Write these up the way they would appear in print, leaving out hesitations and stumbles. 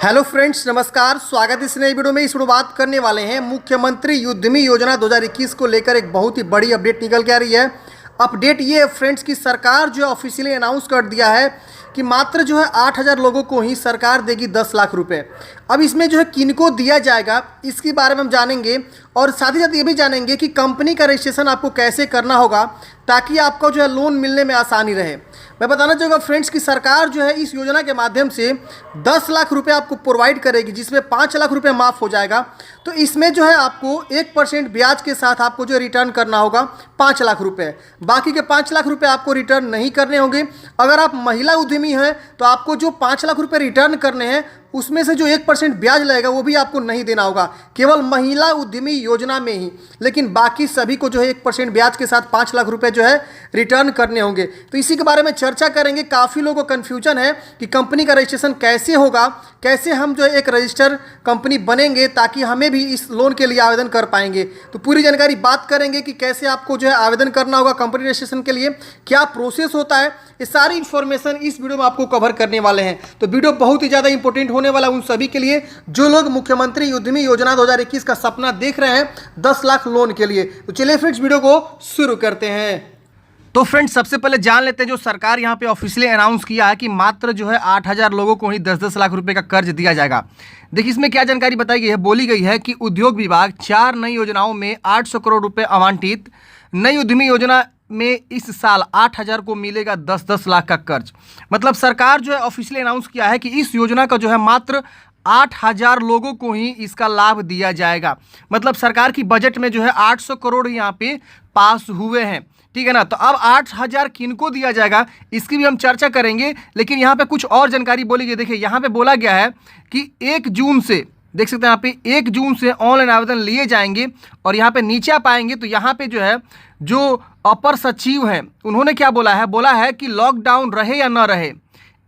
Hello friends, नमस्कार। स्वागत है इस नई वीडियो में। इस वीडियो बात करने वाले हैं मुख्यमंत्री उद्यमी योजना 2021 को लेकर एक बहुत ही बड़ी अपडेट निकल के आ रही है। अपडेट ये है फ्रेंड्स कि सरकार जो है ऑफिशियली अनाउंस कर दिया है कि मात्र जो है 8,000 लोगों को ही सरकार देगी 10 लाख रुपए। अब इसमें जो है किनको दिया जाएगा इसके बारे में हम जानेंगे और साथ ही साथ ये भी जानेंगे कि कंपनी का रजिस्ट्रेशन आपको कैसे करना होगा ताकि आपको जो है लोन मिलने में आसानी रहे। मैं बताना चाहूँगा फ्रेंड्स कि सरकार जो है इस योजना के माध्यम से 10 लाख रुपए आपको प्रोवाइड करेगी, जिसमें 5 लाख रुपए माफ़ हो जाएगा। तो इसमें जो है आपको 1% ब्याज के साथ आपको जो रिटर्न करना होगा 5 लाख रुपए। बाकी के 5 लाख रुपए आपको रिटर्न नहीं करने होंगे। अगर आप महिला उद्यमी हैं तो आपको जो 5 लाख रुपए रिटर्न करने हैं उसमें से जो 1% ब्याज लगेगा वो भी आपको नहीं देना होगा, केवल महिला उद्यमी योजना में ही। लेकिन बाकी सभी को जो है 1% ब्याज के साथ 5 लाख रुपए जो है रिटर्न करने होंगे। तो इसी के बारे में चर्चा करेंगे। काफ़ी लोगों को कन्फ्यूजन है कि कंपनी का रजिस्ट्रेशन कैसे होगा, कैसे हम जो है एक रजिस्टर कंपनी बनेंगे ताकि हमें भी इस लोन के लिए आवेदन कर पाएंगे। तो पूरी जानकारी बात करेंगे कि कैसे आपको जो है आवेदन करना होगा कंपनी रजिस्ट्रेशन के लिए, क्या प्रोसेस होता है। ये सारी इन्फॉर्मेशन इस वीडियो में आपको कवर करने वाले हैं। तो वीडियो बहुत ही ज़्यादा इंपॉर्टेंट होने वाला उन सभी के लिए जो लोग मुख्यमंत्री उद्यमी योजना 2021 का सपना देख रहे हैं 10 लाख लोन के लिए। तो चलिए फ्रेंड्स वीडियो को शुरू करते हैं। तो फ्रेंड्स सबसे पहले जान लेते हैं जो सरकार यहाँ पे ऑफिशियली अनाउंस किया है कि मात्र जो है 8,000 लोगों को ही 10-10 लाख रुपए का कर्ज दिया जाएगा। देखिए इसमें क्या जानकारी बताई गई है। बोली गई है कि उद्योग विभाग 4 नई योजनाओं में 800 करोड़ रुपए आवंटित। नई उद्यमी योजना में इस साल 8,000 को मिलेगा 10-10 लाख का कर्ज। मतलब सरकार जो है ऑफिशियली अनाउंस किया है कि इस योजना का जो है मात्र 8,000 लोगों को ही इसका लाभ दिया जाएगा। मतलब सरकार की बजट में जो है 800 करोड़ यहाँ पे पास हुए हैं, ठीक है ना। तो अब 8,000 किनको दिया जाएगा इसकी भी हम चर्चा करेंगे। लेकिन यहाँ पे कुछ और जानकारी बोली गई। देखिए यहाँ पे बोला गया है कि 1 जून से, देख सकते हैं यहाँ पे 1 जून से ऑनलाइन आवेदन लिए जाएंगे। और यहाँ पे नीचे आप आएंगे तो यहाँ पे जो है जो अपर सचिव हैं उन्होंने क्या बोला है कि लॉकडाउन रहे या ना रहे,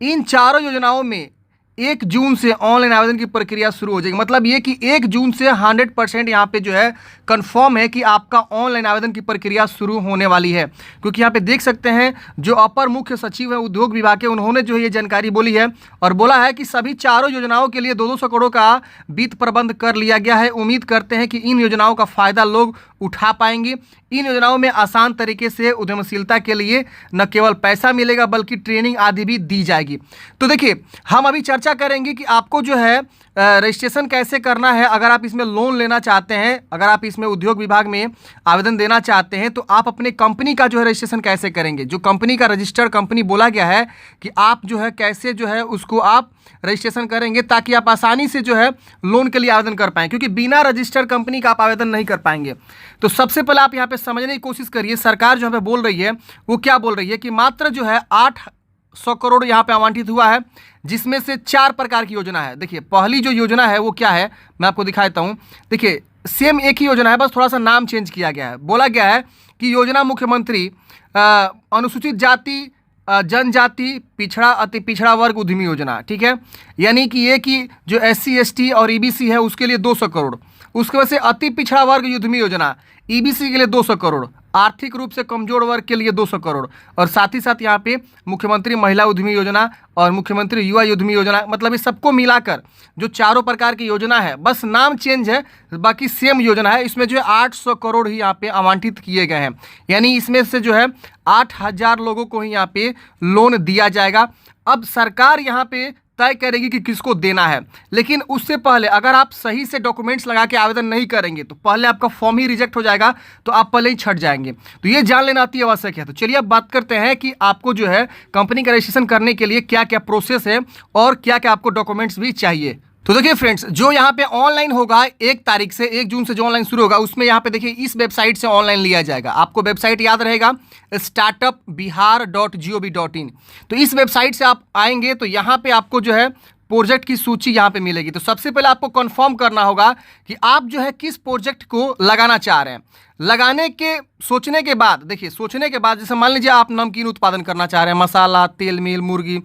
इन चारों योजनाओं में 1 जून से ऑनलाइन आवेदन की प्रक्रिया शुरू हो जाएगी। मतलब ये कि 1 जून से 100% यहाँ पे जो है कंफर्म है कि आपका ऑनलाइन आवेदन की प्रक्रिया शुरू होने वाली है। क्योंकि यहाँ पे देख सकते हैं जो अपर मुख्य सचिव है उद्योग विभाग के, उन्होंने जो है ये जानकारी बोली है और बोला है कि सभी चारों योजनाओं के लिए 200 करोड़ का वित्त प्रबंध कर लिया गया है। उम्मीद करते हैं कि इन योजनाओं का फायदा लोग उठा पाएंगे। इन योजनाओं में आसान तरीके से उद्यमशीलता के लिए न केवल पैसा मिलेगा बल्कि ट्रेनिंग आदि भी दी जाएगी। तो देखिए हम अभी चर्चा करेंगे कि आपको जो है रजिस्ट्रेशन कैसे करना है। अगर आप इसमें लोन लेना चाहते हैं, अगर आप इसमें उद्योग विभाग में आवेदन देना चाहते हैं तो आप अपने कंपनी का जो है रजिस्ट्रेशन कैसे करेंगे। जो कंपनी का रजिस्टर्ड कंपनी बोला गया है कि आप जो है कैसे जो है उसको आप रजिस्ट्रेशन करेंगे ताकि आप आसानी से जो है लोन के लिए आवेदन कर पाएँ, क्योंकि बिना रजिस्टर्ड कंपनी का आप आवेदन नहीं कर पाएंगे। तो सबसे पहले आप यहाँ पे समझने की कोशिश करिए सरकार जो है बोल रही है वो क्या बोल रही है कि मात्र जो है 800 करोड़ यहाँ पे आवंटित हुआ है, जिसमें से 4 प्रकार की योजना है। देखिए पहली जो योजना है वो क्या है मैं आपको दिखाता हूँ। देखिए सेम एक ही योजना है, बस थोड़ा सा नाम चेंज किया गया है। बोला गया है कि योजना मुख्यमंत्री अनुसूचित जाति जनजाति पिछड़ा अति पिछड़ा वर्ग उद्यमी योजना, ठीक है। यानी कि ये कि जो SC ST और EBC है उसके लिए 200 करोड़, उसके वजह से अति पिछड़ा वर्ग उद्यमी योजना EBC के लिए 200 करोड़, आर्थिक रूप से कमजोर वर्ग के लिए 200 करोड़ और साथ ही साथ यहाँ पे मुख्यमंत्री महिला उद्यमी योजना और मुख्यमंत्री युवा उद्यमी योजना, मतलब ये सबको मिलाकर जो चारों प्रकार की योजना है, बस नाम चेंज है बाकी सेम योजना है। इसमें जो है 800 करोड़ ही यहाँ पे आवंटित किए गए हैं। यानी इसमें से जो है 8,000 लोगों को ही यहाँ पे लोन दिया जाएगा। अब सरकार यहाँ पे तय करेगी कि किसको देना है। लेकिन उससे पहले अगर आप सही से डॉक्यूमेंट्स लगा के आवेदन नहीं करेंगे तो पहले आपका फॉर्म ही रिजेक्ट हो जाएगा, तो आप पहले ही छट जाएंगे। तो ये जान लेना अति आवश्यक है। तो चलिए अब बात करते हैं कि आपको जो है कंपनी का रजिस्ट्रेशन करने के लिए क्या क्या प्रोसेस है और क्या क्या आपको डॉक्यूमेंट्स भी चाहिए। तो देखिए फ्रेंड्स जो यहाँ पे ऑनलाइन होगा 1 तारीख से 1 जून से जो ऑनलाइन शुरू होगा उसमें यहाँ पे देखिए इस वेबसाइट से ऑनलाइन लिया जाएगा। आपको वेबसाइट याद रहेगा startupbihar.gov.in। तो इस वेबसाइट से आप आएंगे तो यहाँ पे आपको जो है प्रोजेक्ट की सूची यहाँ पे मिलेगी। तो सबसे पहले आपको कंफर्म करना होगा कि आप जो है किस प्रोजेक्ट को लगाना चाह रहे हैं। लगाने के सोचने के बाद, देखिए सोचने के बाद जैसे मान लीजिए आप नमकीन उत्पादन करना चाह रहे हैं, मसाला, तेल मिल, मुर्गी।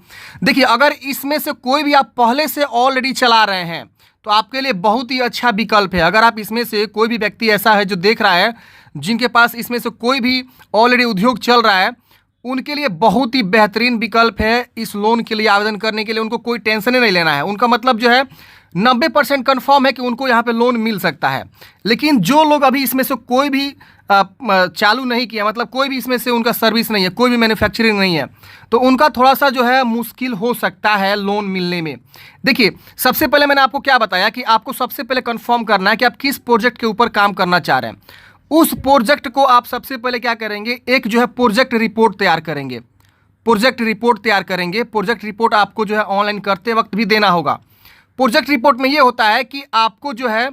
देखिए अगर इसमें से कोई भी आप पहले से ऑलरेडी चला रहे हैं तो आपके लिए बहुत ही अच्छा विकल्प है। अगर आप इसमें से कोई भी व्यक्ति ऐसा है जो देख रहा है जिनके पास इसमें से कोई भी ऑलरेडी उद्योग चल रहा है उनके लिए बहुत ही बेहतरीन विकल्प है इस लोन के लिए आवेदन करने के लिए। उनको कोई टेंशन ही नहीं लेना है। उनका मतलब जो है 90% कन्फर्म है कि उनको यहाँ पे लोन मिल सकता है। लेकिन जो लोग अभी इसमें से कोई भी चालू नहीं किया, मतलब कोई भी इसमें से उनका सर्विस नहीं है, कोई भी मैन्युफैक्चरिंग नहीं है, तो उनका थोड़ा सा जो है मुश्किल हो सकता है लोन मिलने में। देखिए, सबसे पहले मैंने आपको क्या बताया कि आपको सबसे पहले कंफर्म करना है कि आप किस प्रोजेक्ट के ऊपर काम करना चाह रहे हैं। उस प्रोजेक्ट को आप सबसे पहले क्या करेंगे, एक जो है प्रोजेक्ट रिपोर्ट तैयार करेंगे। प्रोजेक्ट रिपोर्ट तैयार करेंगे। प्रोजेक्ट रिपोर्ट आपको जो है ऑनलाइन करते वक्त भी देना होगा। प्रोजेक्ट रिपोर्ट में ये होता है कि आपको जो है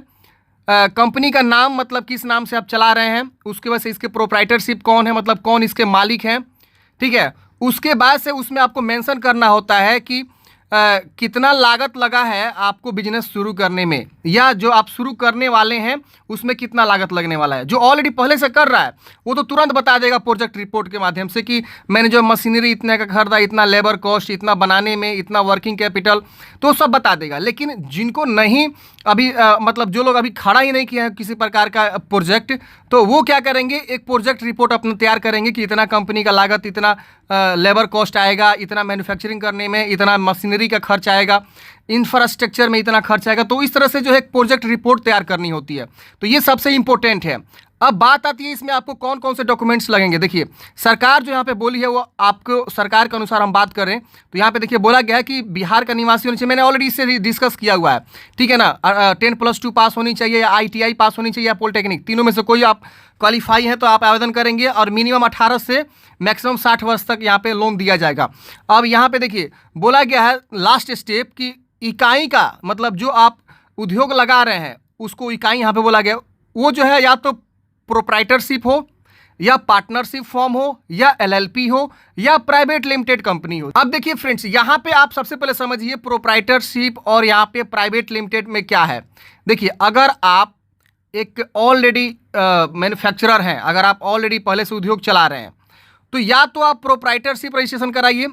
कंपनी का नाम, मतलब किस नाम से आप चला रहे हैं, उसके बाद से इसके प्रोप्राइटरशिप कौन है, मतलब कौन इसके मालिक हैं, ठीक है। उसके बाद से उसमें आपको मेंशन करना होता है कि कितना लागत लगा है आपको बिजनेस शुरू करने में, या जो आप शुरू करने वाले हैं उसमें कितना लागत लगने वाला है। जो ऑलरेडी पहले से कर रहा है वो तो तुरंत बता देगा प्रोजेक्ट रिपोर्ट के माध्यम से कि मैंने जो मशीनरी इतने का खरीदा, इतना लेबर कॉस्ट, इतना बनाने में, इतना वर्किंग कैपिटल, तो सब बता देगा। लेकिन जिनको नहीं अभी मतलब जो लोग अभी खड़ा ही नहीं किया है किसी प्रकार का प्रोजेक्ट, तो वो क्या करेंगे, एक प्रोजेक्ट रिपोर्ट अपना तैयार करेंगे कि इतना कंपनी का लागत, इतना लेबर कॉस्ट आएगा, इतना मैन्युफैक्चरिंग करने में इतना मशीनरी का खर्च आएगा, इंफ्रास्ट्रक्चर में इतना खर्च आएगा। तो इस तरह से जो है एक प्रोजेक्ट रिपोर्ट तैयार करनी होती है। तो ये सबसे इंपॉर्टेंट है। अब बात आती है इसमें आपको कौन कौन से डॉक्यूमेंट्स लगेंगे। देखिए, सरकार जो यहाँ पे बोली है वो आपको सरकार के अनुसार हम बात करें तो यहाँ पे देखिए बोला गया है कि बिहार का निवासी होना चाहिए। मैंने ऑलरेडी इससे डिस्कस किया हुआ है, ठीक है ना। 10+2 पास होनी चाहिए, या ITI पास होनी चाहिए, या पॉलिटेक्निक, तीनों में से कोई आप क्वालिफाई है तो आप आवेदन करेंगे। और मिनिमम 18 से मैक्सिमम 60 वर्ष तक यहाँ पे लोन दिया जाएगा। अब यहाँ पे देखिए बोला गया है लास्ट स्टेप की इकाई का, मतलब जो आप उद्योग लगा रहे हैं उसको इकाई यहाँ पे बोला गया, वो जो है या तो प्रोप्राइटरशिप हो, या पार्टनरशिप फॉर्म हो, या LLP हो, या प्राइवेट लिमिटेड कंपनी हो। अब देखिए फ्रेंड्स, यहाँ पे आप सबसे पहले समझिए प्रोप्राइटरशिप और यहाँ पे प्राइवेट लिमिटेड में क्या है। देखिए, अगर आप एक ऑलरेडी मैन्युफैक्चरर हैं, अगर आप ऑलरेडी पहले से उद्योग चला रहे हैं, तो या तो आप प्रोप्राइटरशिप रजिस्ट्रेशन कराइए।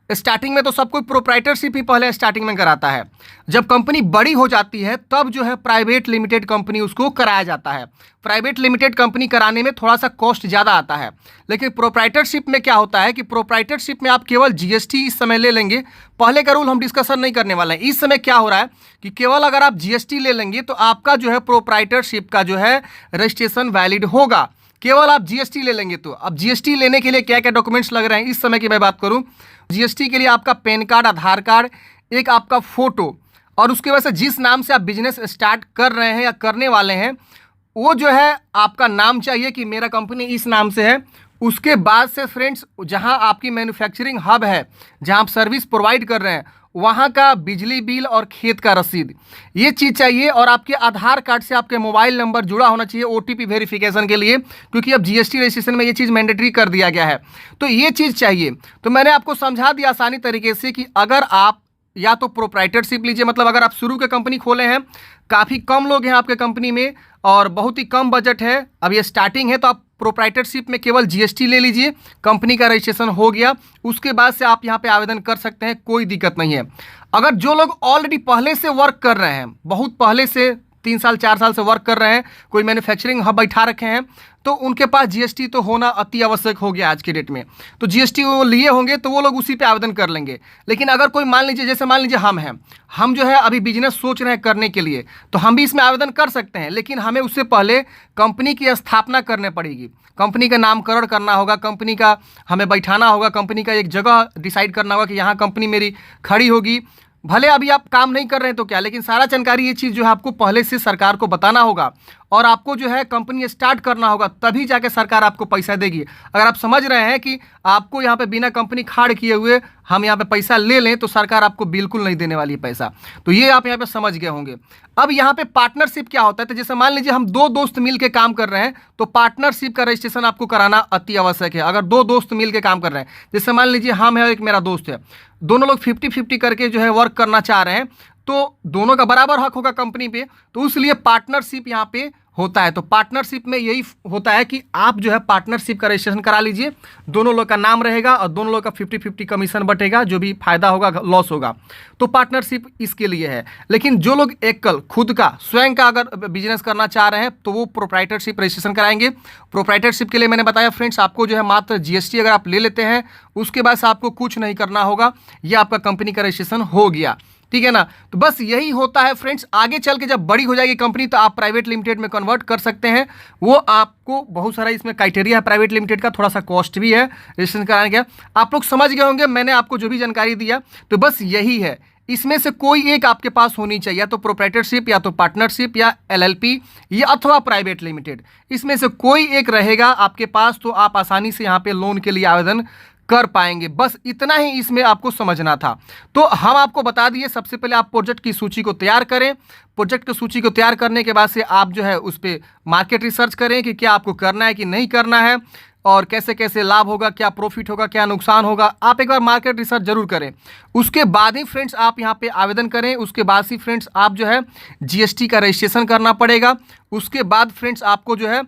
स्टार्टिंग में तो सब कोई प्रोप्राइटरशिप ही पहले स्टार्टिंग में कराता है। जब कंपनी बड़ी हो जाती है तब जो है प्राइवेट लिमिटेड कंपनी उसको कराया जाता है। प्राइवेट लिमिटेड कंपनी कराने में थोड़ा सा कॉस्ट ज़्यादा आता है। लेकिन प्रोप्राइटरशिप में क्या होता है कि प्रोप्राइटरशिप में आप केवल GST इस समय ले लेंगे। पहले का रूल हम डिस्कशन नहीं करने वाले हैं। इस समय क्या हो रहा है कि केवल अगर आप GST ले लेंगे तो आपका जो है प्रोप्राइटरशिप का जो है रजिस्ट्रेशन वैलिड होगा। केवल आप GST ले लेंगे तो। अब GST लेने के लिए क्या क्या डॉक्यूमेंट्स लग रहे हैं इस समय की मैं बात करूं, GST के लिए आपका पैन कार्ड, आधार कार्ड, एक आपका फोटो, और उसके वजह से जिस नाम से आप बिजनेस स्टार्ट कर रहे हैं या करने वाले हैं वो जो है आपका नाम चाहिए कि मेरा कंपनी इस नाम से है। उसके बाद से फ्रेंड्स, जहां आपकी मैन्युफैक्चरिंग हब है, जहां आप सर्विस प्रोवाइड कर रहे हैं, वहाँ का बिजली बिल और खेत का रसीद, ये चीज़ चाहिए। और आपके आधार कार्ड से आपके मोबाइल नंबर जुड़ा होना चाहिए OTP वेरिफिकेशन के लिए, क्योंकि अब GST रजिस्ट्रेशन में ये चीज़ मैंडेटरी कर दिया गया है। तो ये चीज़ चाहिए। तो मैंने आपको समझा दिया आसानी तरीके से कि अगर आप या तो प्रोप्राइटरशिप लीजिए, मतलब अगर आप शुरू के कंपनी खोले हैं, काफ़ी कम लोग हैं आपके कंपनी में और बहुत ही कम बजट है, अब ये स्टार्टिंग है, तो आप प्रोप्राइटरशिप में केवल GST ले लीजिए, कंपनी का रजिस्ट्रेशन हो गया। उसके बाद से आप यहाँ पे आवेदन कर सकते हैं, कोई दिक्कत नहीं है। अगर जो लोग ऑलरेडी पहले से वर्क कर रहे हैं, बहुत पहले से 3 साल 4 साल से वर्क कर रहे हैं, कोई मैन्युफैक्चरिंग हब बैठा रखे हैं, तो उनके पास GST तो होना अति आवश्यक हो गया आज के डेट में। तो GST वो लिए होंगे तो वो लोग उसी पे आवेदन कर लेंगे। लेकिन अगर कोई मान लीजिए, जैसे मान लीजिए हम हैं, हम जो है अभी बिजनेस सोच रहे हैं करने के लिए, तो हम भी इसमें आवेदन कर सकते हैं। लेकिन हमें उससे पहले कंपनी की स्थापना करने पड़ेगी, कंपनी का नामकरण करना होगा, कंपनी का हमें बैठाना होगा, कंपनी का एक जगह डिसाइड करना होगा कि यहाँ कंपनी मेरी खड़ी होगी। भले अभी आप काम नहीं कर रहे हैं तो क्या, लेकिन सारा जानकारी ये चीज़ जो है आपको पहले से सरकार को बताना होगा और आपको जो है कंपनी स्टार्ट करना होगा, तभी जाके सरकार आपको पैसा देगी। अगर आप समझ रहे हैं कि आपको यहाँ पे बिना कंपनी खाड़ किए हुए हम यहाँ पे पैसा ले लें तो सरकार आपको बिल्कुल नहीं देने वाली है पैसा। तो ये आप यहाँ पे समझ गए होंगे। अब यहाँ पे पार्टनरशिप क्या होता है, तो जैसे मान लीजिए हम 2 दोस्त मिल के काम कर रहे हैं तो पार्टनरशिप का रजिस्ट्रेशन आपको कराना अति आवश्यक है। अगर 2 दोस्त मिल के काम कर रहे हैं, जैसे मान लीजिए हम है, एक मेरा दोस्त है, दोनों लोग 50-50 करके जो है वर्क करना चाह रहे हैं, तो दोनों का बराबर हक होगा कंपनी पे, तो इसलिए पार्टनरशिप यहाँ पे होता है। तो पार्टनरशिप में यही होता है कि आप जो है पार्टनरशिप का रजिस्ट्रेशन करा लीजिए, दोनों लोग का नाम रहेगा और दोनों लोग का 50-50 कमीशन बटेगा, जो भी फायदा होगा लॉस होगा। तो पार्टनरशिप इसके लिए है। लेकिन जो लोग एकल खुद का स्वयं का अगर बिजनेस करना चाह रहे हैं तो वो प्रोप्राइटरशिप रजिस्ट्रेशन कराएंगे। प्रोप्राइटरशिप के लिए मैंने बताया फ्रेंड्स, आपको जो है मात्र जीएसटी अगर आप ले लेते हैं उसके बाद से आपको कुछ नहीं करना होगा, ये आपका कंपनी का रजिस्ट्रेशन हो गया, ठीक है ना। तो बस यही होता है फ्रेंड्स। आगे चल के जब बड़ी हो जाएगी कंपनी तो आप प्राइवेट लिमिटेड में कन्वर्ट कर सकते हैं। वो आपको बहुत सारा इसमें क्राइटेरिया है प्राइवेट लिमिटेड का, थोड़ा सा कॉस्ट भी है रजिस्ट्रेशन कराने का। आप लोग समझ गए होंगे मैंने आपको जो भी जानकारी दिया, तो बस यही है। इसमें से कोई एक आपके पास होनी चाहिए, या तो प्रोप्राइटरशिप या तो पार्टनरशिप या एलएलपी या अथवा प्राइवेट लिमिटेड, इसमें से कोई एक रहेगा आपके पास तो आप आसानी से यहाँ पे लोन के लिए आवेदन कर पाएंगे। बस इतना ही इसमें आपको समझना था। तो हम आपको बता दिए, सबसे पहले आप प्रोजेक्ट की सूची को तैयार करें। प्रोजेक्ट की सूची को तैयार करने के बाद से आप जो है उस पर मार्केट रिसर्च करें कि क्या आपको करना है कि नहीं करना है, और कैसे कैसे लाभ होगा, क्या प्रॉफिट होगा, क्या नुकसान होगा। आप एक बार मार्केट रिसर्च जरूर करें, उसके बाद ही फ्रेंड्स आप यहाँ पे आवेदन करें। उसके बाद ही फ्रेंड्स आप जो है जीएसटी का रजिस्ट्रेशन करना पड़ेगा। उसके बाद फ्रेंड्स आपको जो है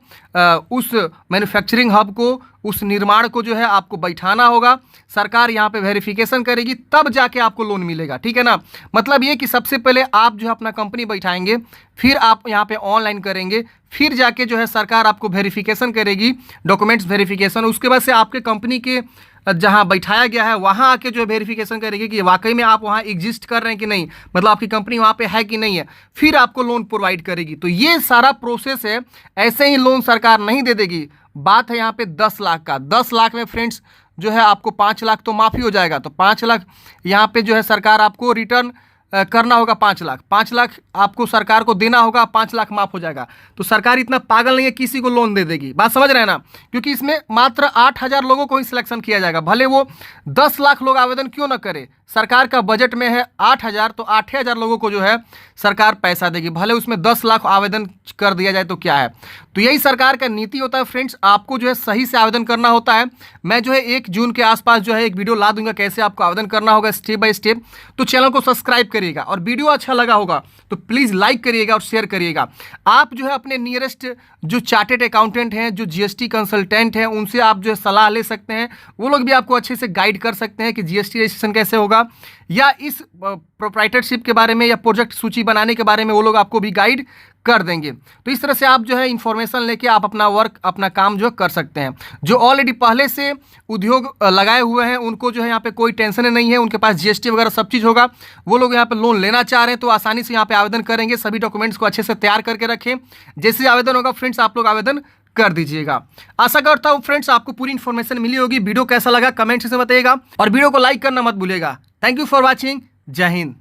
उस मैन्युफैक्चरिंग हब को, उस निर्माण को जो है आपको बैठाना होगा। सरकार यहाँ पे वेरिफिकेशन करेगी, तब जाके आपको लोन मिलेगा, ठीक है ना। मतलब ये कि सबसे पहले आप जो है अपना कंपनी बैठाएंगे, फिर आप यहाँ पे ऑनलाइन करेंगे, फिर जाके जो है सरकार आपको वेरिफिकेशन करेगी, डॉक्यूमेंट्स वेरिफिकेशन। उसके बाद से आपके कंपनी के जहाँ बैठाया गया है वहाँ आके जो है वेरिफिकेशन करेगी कि वाकई में आप वहाँ एग्जिस्ट कर रहे हैं कि नहीं, मतलब आपकी कंपनी वहाँ पे है कि नहीं है, फिर आपको लोन प्रोवाइड करेगी। तो ये सारा प्रोसेस है, ऐसे ही लोन सरकार नहीं दे देगी। बात है यहाँ पे 10 लाख का। 10 लाख में फ्रेंड्स जो है आपको 5 लाख तो माफ़ी हो जाएगा, तो 5 लाख यहाँ पे जो है सरकार आपको रिटर्न करना होगा। 5 लाख, 5 लाख आपको सरकार को देना होगा, 5 लाख माफ हो जाएगा। तो सरकार इतना पागल नहीं है किसी को लोन दे देगी, बात समझ रहे हैं ना। क्योंकि इसमें मात्र 8,000 लोगों को ही सिलेक्शन किया जाएगा, भले वो 10 लाख लोग आवेदन क्यों ना करे। सरकार का बजट में है 8,000, तो 8,000 लोगों को जो है सरकार पैसा देगी, भले उसमें 10 लाख आवेदन कर दिया जाए तो क्या है। तो यही सरकार का नीति होता है फ्रेंड्स, आपको जो है सही से आवेदन करना होता है। मैं जो है 1 जून के आसपास जो है एक वीडियो ला दूंगा कैसे आपको आवेदन करना होगा स्टेप बाय स्टेप। तो चैनल को सब्सक्राइब करिएगा, और वीडियो अच्छा लगा होगा तो प्लीज़ लाइक करिएगा और शेयर करिएगा। आप जो है अपने नियरेस्ट जो चार्टेड अकाउंटेंट हैं, जो जीएसटी कंसल्टेंट हैं, उनसे आप जो है सलाह ले सकते हैं। वो लोग भी आपको अच्छे से गाइड कर सकते हैं कि जीएसटी रजिस्ट्रेशन कैसे होगा, या इस प्रोप्राइटरशिप के बारे में या प्रोजेक्ट सूची बनाने के बारे में वो लोग आपको भी गाइड कर देंगे। तो इस तरह से आप जो है इंफॉर्मेशन लेके आप अपना वर्क, अपना काम जो कर सकते हैं। जो ऑलरेडी पहले से उद्योग लगाए हुए हैं उनको जो है यहाँ पे कोई टेंशन नहीं है, उनके पास जीएसटी वगैरह सब चीज़ होगा। वो लोग यहाँ पे लोन लेना चाह रहे हैं तो आसानी से यहाँ पे आवेदन करेंगे। सभी डॉक्यूमेंट्स को अच्छे से तैयार करके रखें, जैसे आवेदन होगा फ्रेंड्स आप लोग आवेदन कर दीजिएगा। आशा करता हूँ फ्रेंड्स आपको पूरी इन्फॉर्मेशन मिली होगी। वीडियो कैसा लगा कमेंट से बताइएगा, और वीडियो को लाइक करना मत भूलिएगा। Thank you for watching. जय हिंद।